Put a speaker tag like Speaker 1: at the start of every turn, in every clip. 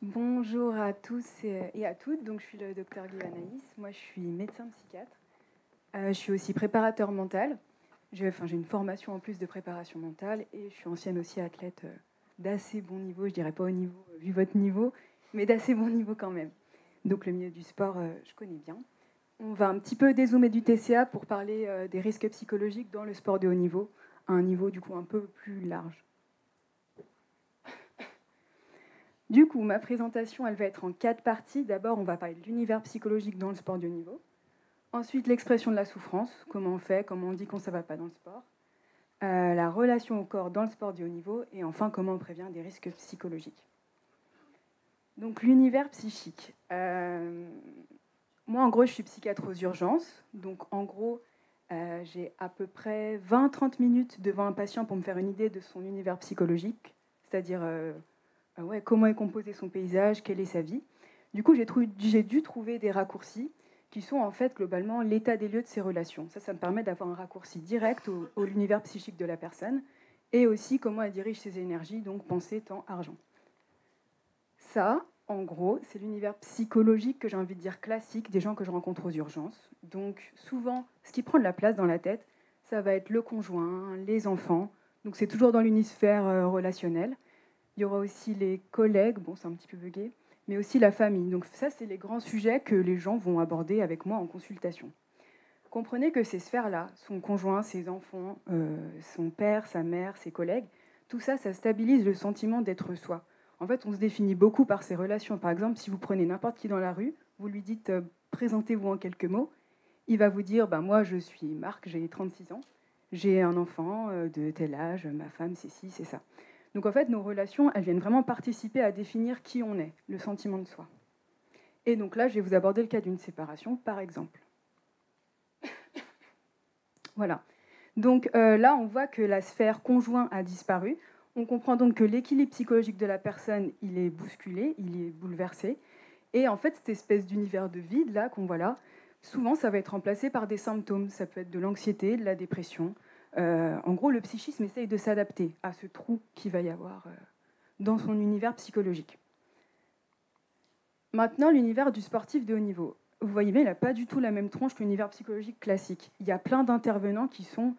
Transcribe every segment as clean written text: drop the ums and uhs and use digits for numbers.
Speaker 1: Bonjour à tous et à toutes. Donc, je suis le docteur Guy Anaïs. Moi, je suis médecin psychiatre. Je suis aussi préparateur mental. J'ai une formation en plus de préparation mentale et je suis ancienne aussi athlète d'assez bon niveau. Je dirais pas au niveau, vu votre niveau, mais d'assez bon niveau quand même. Donc, le milieu du sport, je connais bien. On va un petit peu dézoomer du TCA pour parler des risques psychologiques dans le sport de haut niveau, à un niveau du coup un peu plus large. Du coup, ma présentation, elle va être en 4 parties. D'abord, on va parler de l'univers psychologique dans le sport de haut niveau. Ensuite, l'expression de la souffrance, comment on fait, comment on dit qu'on ne va pas dans le sport. La relation au corps dans le sport de haut niveau. Et enfin, comment on prévient des risques psychologiques. Donc, l'univers psychique. Moi, en gros, je suis psychiatre aux urgences. Donc, en gros, j'ai à peu près 20-30 minutes devant un patient pour me faire une idée de son univers psychologique, c'est-à-dire comment est composé son paysage, quelle est sa vie. Du coup, j'ai dû trouver des raccourcis qui sont en fait globalement l'état des lieux de ses relations. Ça me permet d'avoir un raccourci direct au l'univers psychique de la personne et aussi comment elle dirige ses énergies, donc pensée, temps, argent. Ça, en gros, c'est l'univers psychologique que j'ai envie de dire classique des gens que je rencontre aux urgences. Donc souvent, ce qui prend de la place dans la tête, ça va être le conjoint, les enfants. Donc c'est toujours dans l'unisphère relationnel. Il y aura aussi les collègues, bon c'est un petit peu bugué, mais aussi la famille. Donc ça, c'est les grands sujets que les gens vont aborder avec moi en consultation. Comprenez que ces sphères-là, son conjoint, ses enfants, son père, sa mère, ses collègues, tout ça, ça stabilise le sentiment d'être soi. En fait, on se définit beaucoup par ses relations. Par exemple, si vous prenez n'importe qui dans la rue, vous lui dites présentez-vous en quelques mots, il va vous dire moi je suis Marc, j'ai 36 ans, j'ai un enfant de tel âge, ma femme c'est ci, c'est ça. Donc en fait, nos relations, elles viennent vraiment participer à définir qui on est, le sentiment de soi. Et donc là, je vais vous aborder le cas d'une séparation, par exemple. Voilà. Donc là, on voit que la sphère conjoint a disparu. On comprend donc que l'équilibre psychologique de la personne, il est bousculé, il est bouleversé. Et en fait, cette espèce d'univers de vide là qu'on voit là, souvent, ça va être remplacé par des symptômes. Ça peut être de l'anxiété, de la dépression. En gros, le psychisme essaye de s'adapter à ce trou qu'il va y avoir dans son univers psychologique. Maintenant, l'univers du sportif de haut niveau. Vous voyez bien, il n'a pas du tout la même tronche que l'univers psychologique classique. Il y a plein d'intervenants qui sont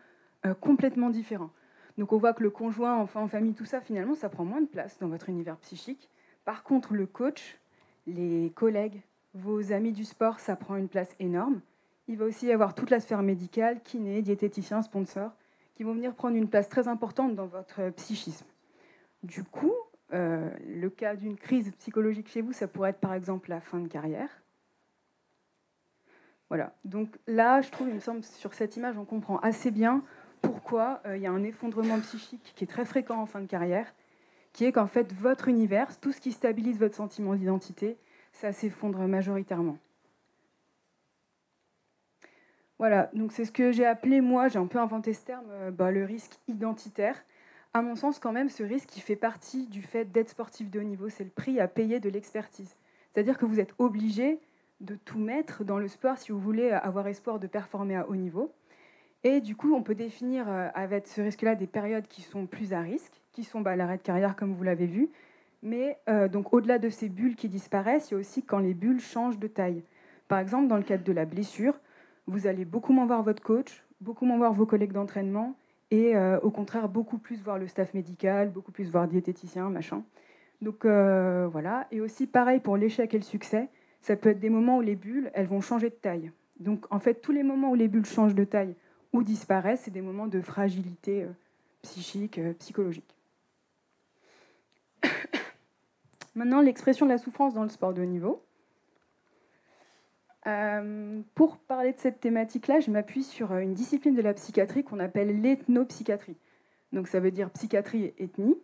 Speaker 1: complètement différents. Donc on voit que le conjoint, enfin en famille, tout ça, finalement, ça prend moins de place dans votre univers psychique. Par contre, le coach, les collègues, vos amis du sport, ça prend une place énorme. Il va aussi y avoir toute la sphère médicale, kiné, diététicien, sponsor, qui vont venir prendre une place très importante dans votre psychisme. Du coup, le cas d'une crise psychologique chez vous, ça pourrait être par exemple la fin de carrière. Voilà. Donc là, je trouve, il me semble, sur cette image, on comprend assez bien pourquoi il y a un effondrement psychique qui est très fréquent en fin de carrière, qui est qu'en fait, votre univers, tout ce qui stabilise votre sentiment d'identité, ça s'effondre majoritairement. Voilà, donc c'est ce que j'ai appelé, moi, j'ai un peu inventé ce terme, le risque identitaire. À mon sens, quand même, ce risque, il fait partie du fait d'être sportif de haut niveau. C'est le prix à payer de l'expertise. C'est-à-dire que vous êtes obligé de tout mettre dans le sport si vous voulez avoir espoir de performer à haut niveau. Et du coup, on peut définir avec ce risque-là des périodes qui sont plus à risque, qui sont l'arrêt de carrière, comme vous l'avez vu. Mais donc, au-delà de ces bulles qui disparaissent, il y a aussi quand les bulles changent de taille. Par exemple, dans le cadre de la blessure, vous allez beaucoup moins voir votre coach, beaucoup moins voir vos collègues d'entraînement, et au contraire, beaucoup plus voir le staff médical, beaucoup plus voir diététicien, machin. Donc voilà. Et aussi, pareil pour l'échec et le succès, ça peut être des moments où les bulles, elles vont changer de taille. Donc en fait, tous les moments où les bulles changent de taille ou disparaissent, c'est des moments de fragilité psychique, psychologique. Maintenant, l'expression de la souffrance dans le sport de haut niveau. Pour parler de cette thématique-là, je m'appuie sur une discipline de la psychiatrie qu'on appelle l'ethnopsychiatrie. Donc ça veut dire psychiatrie et ethnie,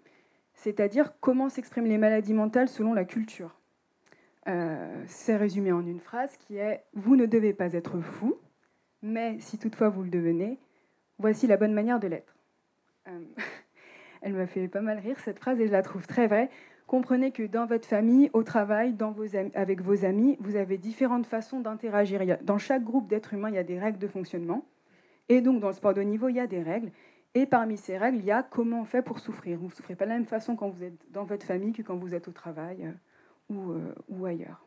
Speaker 1: c'est-à-dire comment s'expriment les maladies mentales selon la culture. C'est résumé en une phrase qui est « Vous ne devez pas être fou, mais si toutefois vous le devenez, voici la bonne manière de l'être. » Elle m'a fait pas mal rire cette phrase et je la trouve très vraie. Comprenez que dans votre famille, au travail, avec vos amis, vous avez différentes façons d'interagir. Dans chaque groupe d'êtres humains, il y a des règles de fonctionnement. Et donc, dans le sport de haut niveau, il y a des règles. Et parmi ces règles, il y a comment on fait pour souffrir. Vous ne souffrez pas de la même façon quand vous êtes dans votre famille que quand vous êtes au travail ou ailleurs.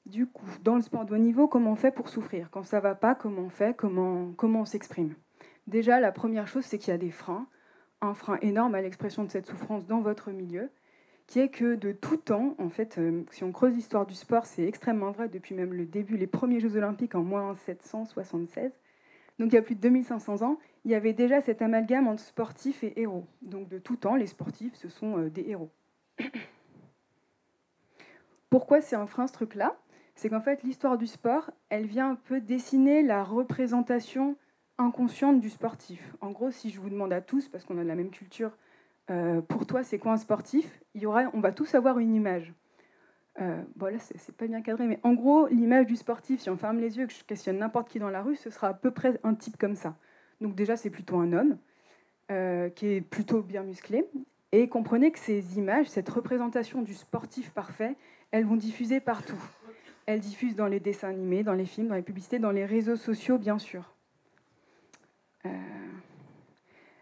Speaker 1: Du coup, dans le sport de haut niveau, comment on fait pour souffrir? Quand ça ne va pas, comment on fait? Comment on s'exprime? Déjà, la première chose, c'est qu'il y a des freins. Un frein énorme à l'expression de cette souffrance dans votre milieu, qui est que de tout temps, en fait, si on creuse l'histoire du sport, c'est extrêmement vrai depuis même le début, les premiers Jeux Olympiques en moins 776, donc il y a plus de 2500 ans, il y avait déjà cet amalgame entre sportifs et héros. Donc de tout temps, les sportifs, ce sont des héros. Pourquoi c'est un frein ce truc-là? C'est qu'en fait, l'histoire du sport, elle vient un peu dessiner la représentation inconsciente du sportif. En gros, si je vous demande à tous, parce qu'on a la même culture, pour toi, c'est quoi un sportif? On va tous avoir une image. Bon, là, c'est pas bien cadré, mais en gros, l'image du sportif, si on ferme les yeux et que je questionne n'importe qui dans la rue, ce sera à peu près un type comme ça. Donc déjà, c'est plutôt un homme, qui est plutôt bien musclé. Et comprenez que ces images, cette représentation du sportif parfait, elles vont diffuser partout. Elles diffusent dans les dessins animés, dans les films, dans les publicités, dans les réseaux sociaux, bien sûr.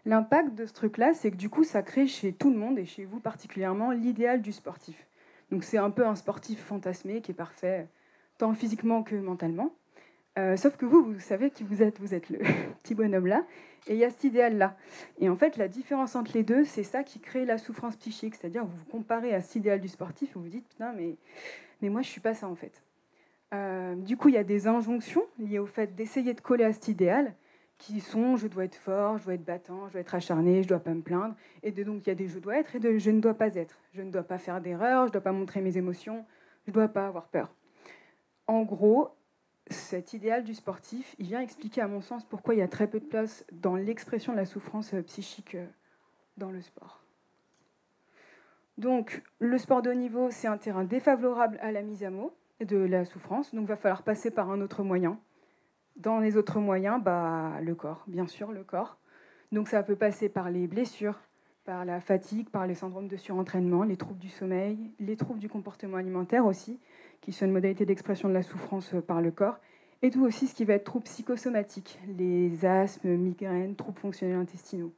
Speaker 1: L'impact de ce truc-là, c'est que du coup, ça crée chez tout le monde, et chez vous particulièrement, l'idéal du sportif. Donc c'est un peu un sportif fantasmé qui est parfait, tant physiquement que mentalement. Sauf que vous savez qui vous êtes le petit bonhomme-là, et il y a cet idéal-là. Et en fait, la différence entre les deux, c'est ça qui crée la souffrance psychique. C'est-à-dire, vous vous comparez à cet idéal du sportif, et vous vous dites, putain, mais moi, je ne suis pas ça, en fait. Du coup, il y a des injonctions liées au fait d'essayer de coller à cet idéal, qui sont je dois être fort, je dois être battant, je dois être acharné, je ne dois pas me plaindre. Et donc, il y a des je dois être et de je ne dois pas être. Je ne dois pas faire d'erreur, je ne dois pas montrer mes émotions, je ne dois pas avoir peur. En gros, cet idéal du sportif, il vient expliquer, à mon sens, pourquoi il y a très peu de place dans l'expression de la souffrance psychique dans le sport. Donc, le sport de haut niveau, c'est un terrain défavorable à la mise à mot de la souffrance, donc il va falloir passer par un autre moyen. Dans les autres moyens, le corps, bien sûr, le corps. Donc ça peut passer par les blessures, par la fatigue, par les syndromes de surentraînement, les troubles du sommeil, les troubles du comportement alimentaire aussi, qui sont une modalité d'expression de la souffrance par le corps, et tout aussi ce qui va être troubles psychosomatiques, les asthmes, migraines, troubles fonctionnels intestinaux.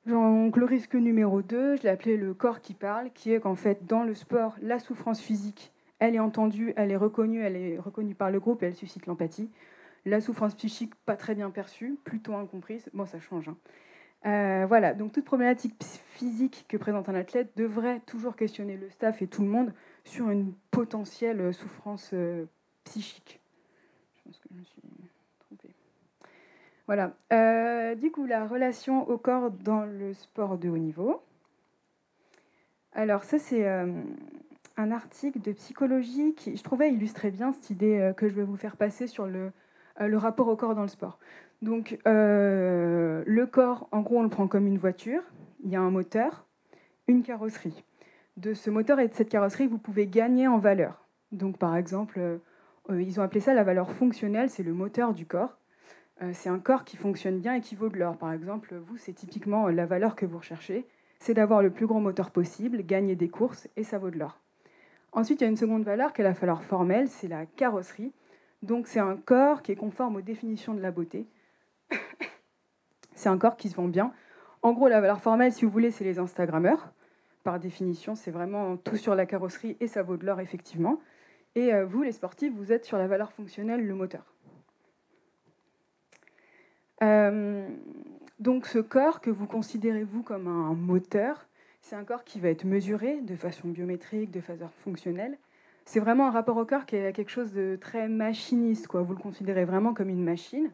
Speaker 1: Donc le risque numéro 2, je l'ai appelé le corps qui parle, qui est qu'en fait, dans le sport, la souffrance physique, elle est entendue, elle est reconnue par le groupe et elle suscite l'empathie. La souffrance psychique, pas très bien perçue, plutôt incomprise. Bon, ça change. Voilà, donc toute problématique physique que présente un athlète devrait toujours questionner le staff et tout le monde sur une potentielle souffrance psychique. Je pense que je me suis trompée. Voilà. Du coup, la relation au corps dans le sport de haut niveau. Alors ça, c'est un article de psychologie qui, je trouvais, illustrait bien cette idée que je vais vous faire passer sur le rapport au corps dans le sport. Donc, le corps, en gros, on le prend comme une voiture. Il y a un moteur, une carrosserie. De ce moteur et de cette carrosserie, vous pouvez gagner en valeur. Donc, par exemple, ils ont appelé ça la valeur fonctionnelle, c'est le moteur du corps. C'est un corps qui fonctionne bien et qui vaut de l'or. Par exemple, vous, c'est typiquement la valeur que vous recherchez. C'est d'avoir le plus grand moteur possible, gagner des courses, et ça vaut de l'or. Ensuite, il y a une seconde valeur qui est la valeur formelle, c'est la carrosserie. Donc, c'est un corps qui est conforme aux définitions de la beauté. C'est un corps qui se vend bien. En gros, la valeur formelle, si vous voulez, c'est les Instagrammeurs. Par définition, c'est vraiment tout sur la carrosserie et ça vaut de l'or, effectivement. Et vous, les sportifs, vous êtes sur la valeur fonctionnelle, le moteur. Donc, ce corps que vous considérez, vous, comme un moteur, c'est un corps qui va être mesuré de façon biométrique, de façon fonctionnelle. C'est vraiment un rapport au corps qui est quelque chose de très machiniste, quoi. Vous le considérez vraiment comme une machine.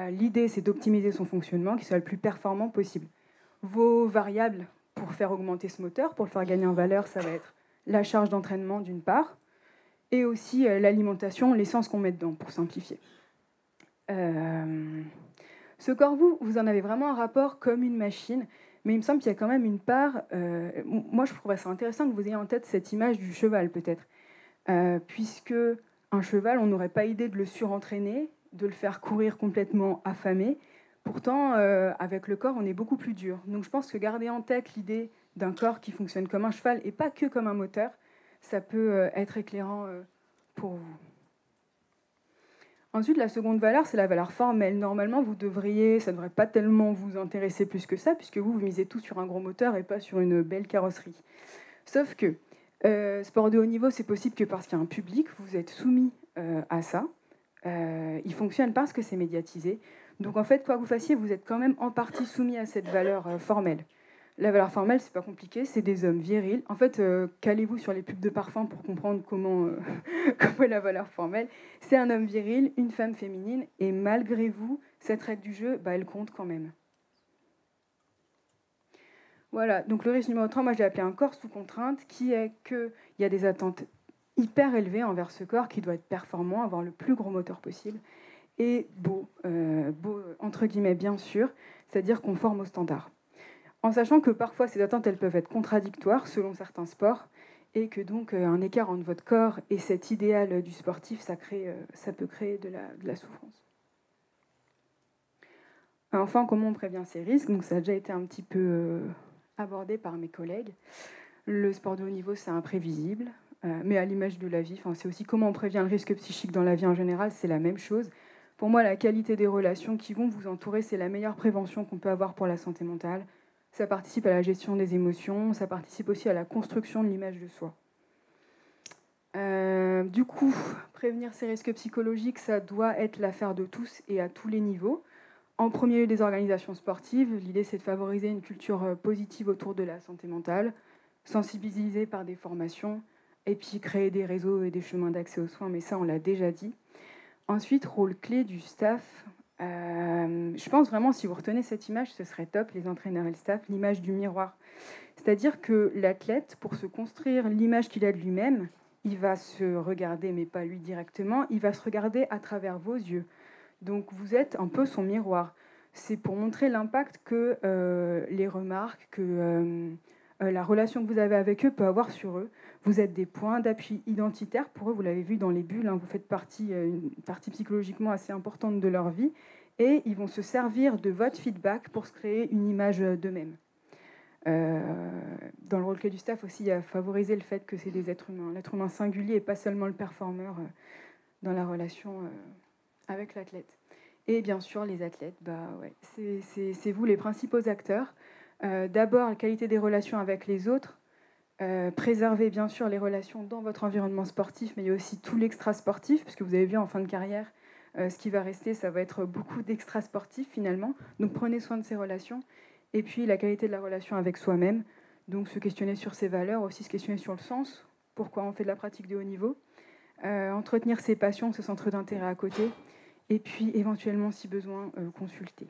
Speaker 1: L'idée, c'est d'optimiser son fonctionnement, qu'il soit le plus performant possible. Vos variables pour faire augmenter ce moteur, pour le faire gagner en valeur, ça va être la charge d'entraînement d'une part, et aussi l'alimentation, l'essence qu'on met dedans, pour simplifier. Ce corps, vous en avez vraiment un rapport comme une machine, mais il me semble qu'il y a quand même une part... moi, je trouverais ça intéressant que vous ayez en tête cette image du cheval, peut-être. Puisque un cheval, on n'aurait pas idée de le surentraîner, de le faire courir complètement affamé. Pourtant, avec le corps, on est beaucoup plus dur. Donc je pense que garder en tête l'idée d'un corps qui fonctionne comme un cheval et pas que comme un moteur, ça peut être éclairant pour vous. Ensuite, la seconde valeur, c'est la valeur formelle. Normalement, ça ne devrait pas tellement vous intéresser plus que ça, puisque vous misez tout sur un gros moteur et pas sur une belle carrosserie. Sauf que sport de haut niveau, c'est possible que parce qu'il y a un public, vous êtes soumis à ça. Il fonctionne parce que c'est médiatisé. Donc en fait, quoi que vous fassiez, vous êtes quand même en partie soumis à cette valeur formelle. La valeur formelle, c'est pas compliqué, c'est des hommes virils. En fait, calez-vous sur les pubs de parfum pour comprendre comment est la valeur formelle. C'est un homme viril, une femme féminine, et malgré vous, cette règle du jeu, elle compte quand même. Voilà, donc le risque numéro 3, moi j'ai appelé un corps sous contrainte, qui est qu'il y a des attentes hyper élevées envers ce corps qui doit être performant, avoir le plus gros moteur possible, et beau entre guillemets bien sûr, c'est-à-dire conforme aux standards. En sachant que parfois ces attentes elles peuvent être contradictoires selon certains sports, et que donc un écart entre votre corps et cet idéal du sportif, ça peut créer de la souffrance. Enfin, comment on prévient ces risques? Donc ça a déjà été un petit peu abordé par mes collègues. Le sport de haut niveau, c'est imprévisible, mais à l'image de la vie, c'est aussi comment on prévient le risque psychique dans la vie en général, c'est la même chose. Pour moi, la qualité des relations qui vont vous entourer, c'est la meilleure prévention qu'on peut avoir pour la santé mentale. Ça participe à la gestion des émotions, ça participe aussi à la construction de l'image de soi. Du coup, prévenir ces risques psychologiques, ça doit être l'affaire de tous et à tous les niveaux. En premier lieu, des organisations sportives. L'idée, c'est de favoriser une culture positive autour de la santé mentale, sensibiliser par des formations, et puis créer des réseaux et des chemins d'accès aux soins, mais ça, on l'a déjà dit. Ensuite, rôle clé du staff. Je pense vraiment, si vous retenez cette image, ce serait top, les entraîneurs et le staff, l'image du miroir. C'est-à-dire que l'athlète, pour se construire l'image qu'il a de lui-même, il va se regarder, mais pas lui directement, il va se regarder à travers vos yeux. Donc vous êtes un peu son miroir. C'est pour montrer l'impact que les remarques, que la relation que vous avez avec eux peut avoir sur eux. Vous êtes des points d'appui identitaires pour eux, vous l'avez vu dans les bulles, vous faites une partie psychologiquement assez importante de leur vie, et ils vont se servir de votre feedback pour se créer une image d'eux-mêmes. Dans le rôle clé du staff aussi, il y a favoriser le fait que c'est des êtres humains, l'être humain singulier et pas seulement le performeur dans la relation avec l'athlète. Et bien sûr, les athlètes, c'est vous les principaux acteurs. D'abord, la qualité des relations avec les autres. Préservez bien sûr les relations dans votre environnement sportif, mais il y a aussi tout l'extra-sportif, puisque vous avez vu en fin de carrière, ce qui va rester, ça va être beaucoup d'extra-sportifs finalement. Donc prenez soin de ces relations. Et puis la qualité de la relation avec soi-même. Donc se questionner sur ses valeurs, aussi se questionner sur le sens, pourquoi on fait de la pratique de haut niveau. Entretenir ses passions, ce centre d'intérêt à côté. Et puis éventuellement, si besoin, consulter.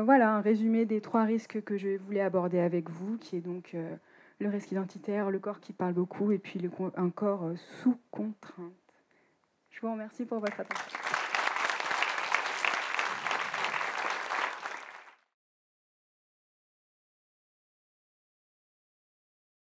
Speaker 1: Voilà un résumé des 3 risques que je voulais aborder avec vous, qui est donc le risque identitaire, le corps qui parle beaucoup, et puis un corps sous contrainte. Je vous remercie pour votre attention.